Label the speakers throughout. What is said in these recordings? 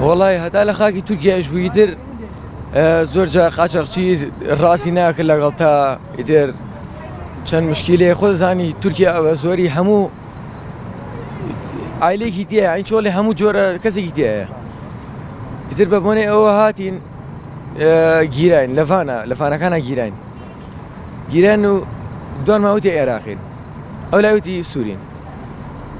Speaker 1: وڵی هەتا لە خاکی تورکیاش بوویتر زۆر جار قاچاقچی ڕاستی ناکرد لەگەڵ تا ئیتر چەند مشکیلێ خۆ زانی تورکیا ئەوە زۆری هەموو ئایلێکی تێ ئەین چۆڵێ هەموو جۆرە کەسێکی تێیە ئیتر بە بۆنێ ئەوە هاتین گیراین لەفانەکانە گیران و دوان ماوەتی عێراقین ئەو لایوتی سوورین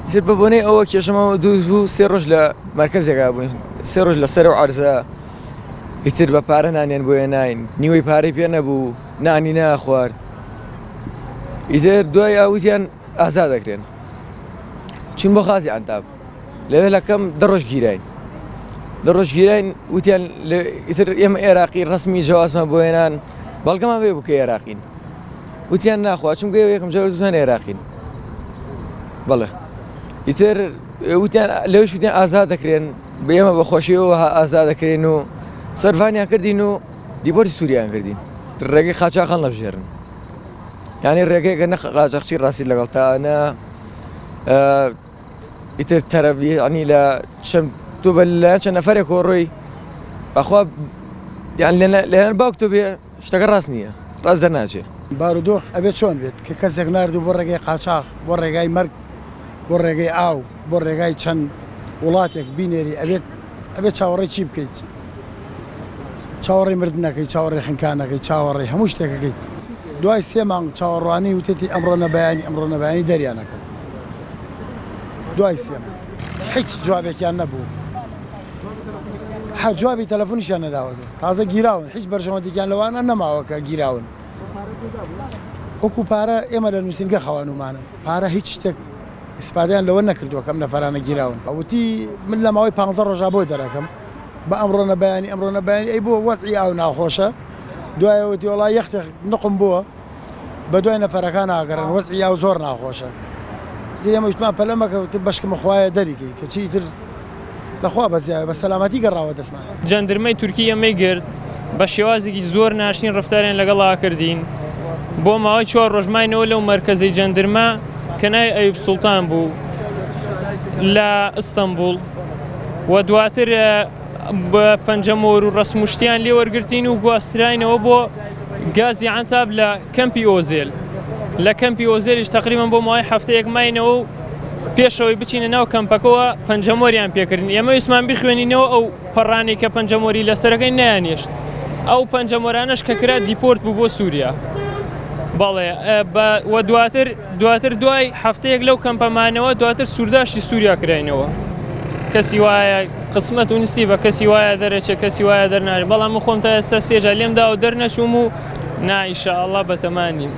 Speaker 1: ئیتر بە بۆنەی ئەوە کێشەمەوە دووس بوو 3 ڕۆژ لە مەرکەزێکا بووین 3 ڕۆژ لەسەر و عەرزە ئیتر بە پارە نانێن بۆ هێناین نیوەی پارەی پێ نەبوو نانی ناخوارد ئیتر دوای ئاوتیان ئازا دەکرێن چین بۆ خازی ئەنتاب لەوێ لەکەم 10 ڕۆژ گیراین وتیان ئیتر ئێمە عێراقی ڕسمی جیازمان بۆ هێنان بەڵگەمان بێ بکە عێراقین وتیان ناخوا چونکە یەکەم جار وتیان عێراقین بەڵێ ئیتر وتیان لەوش وتیان ئازا دەکرێن بە ئێمە بەخۆشیەوە ئازا دەکرێن و سەرفانیان کردین و دیپۆرتی سووریان کردین ڕێگەی قاچاقان لەبژێرن یعنی ڕێگەیەکە نە قاچاقچی ڕاستی لەگەڵ تانە ئیتر تەرەبی ئەنی لە تۆ بە لایەن چەند نەفەرێک ڕۆی بەخوا لێنەر باوک تۆ بێ شتەکە ڕاست نییە ڕاست دەرناچێ
Speaker 2: بارودۆخ ئەبێت چۆن بێت کە کەسێک نردوو بۆ ڕێگەی قاچاق بۆ ڕێگای مەرگ بۆ ڕێگەی ئاو بۆ ڕێگای چەند وڵاتێک بینێری ئەبێت چاوەڕێی چی بکەیت چاوەڕێی مردنەکەی چاوەڕێی خنکانەکەی چاوەڕێی هەموو شتێکەکەیت دوای 3 مانگ چاوەڕوانی وتێتی ئەمڕۆ نەبەیانی دەریانەکەم دوای 3 مانگ هیچ جوابێکیان نەبوو هەر جوابی تەلەفۆنیشیان نەداوەتەوە تازە گیراون هیچ بەرژەوەندێکیان لەوانە نەماوەکە گیراون وەکو پارە ئێمە لە نووسینگە خەوانومانە پارە هیچ شتێک ئیسپادیان لەوە نەکردووە کەم نەفەرانە گیراون ئەوتی من لە ماوەی 15 ڕۆژا بۆ دەرەکەم بە ئەمڕۆ نەبەیانی ئەی بۆ وەزعی ئاو ناخۆشە دوایەوەتی وڵای یەختێک نقم بووە بە دوای نەفەرەکان ئاگەڕن وەزعی ئاو زۆر ناخۆشە ئێمە وتمان پەلەمەکە بەشکمە خوایە دەریکەی کە چیتر لەخوا بەزیایە بە سەلامەتی گەڕاوە دەستمان
Speaker 3: جەندرمەی تورکیە مەیگرت بە شێوازێکی زۆر ناشرین ڕفتاریان لەگەڵا کردین بۆ ماوەی 4 ڕۆژماینەوە لەو مەرکەزەی جەندرمە کە ناوی ئەیوب سوڵتان بوو لە ئەستەمبوڵ و دواتر بە پەنجەمۆر و ڕسموشتیان لێ وەرگرتین و گواستراینەوە بۆ گازی عەنتاب لە کەمپی ئۆزێل لە کەمپی ئۆزێلیش تەقریبەن بۆ ماوەی هەفتەیەک ماینەوە و پێشەوەی بچینە ناو کەمپەکەەوە پەنجەمۆریان پێکردن ئێمە ویسمان بخوێنینەوە ئەو پەڕانی کە پەنجەمۆری لەسەرەکەی نەیانێشت ئەو پەنجەمۆرانەش کە کرا دیپۆرت بوو بۆ سووریا بەڵێ و دواتر دوای هەفتەیەک لەو کەمپەمانەوە دواتر سوورداشتی سووریا کراینەوە کەسی وایە قسمەت و نسیبە کەسی وایە دەرەچێت کەسی وایە دەرناێت بەڵام خۆم تا ئێستا 3 جار لێمدا و دەرنەچووم و نا ئینشاءالله بەتەمانیم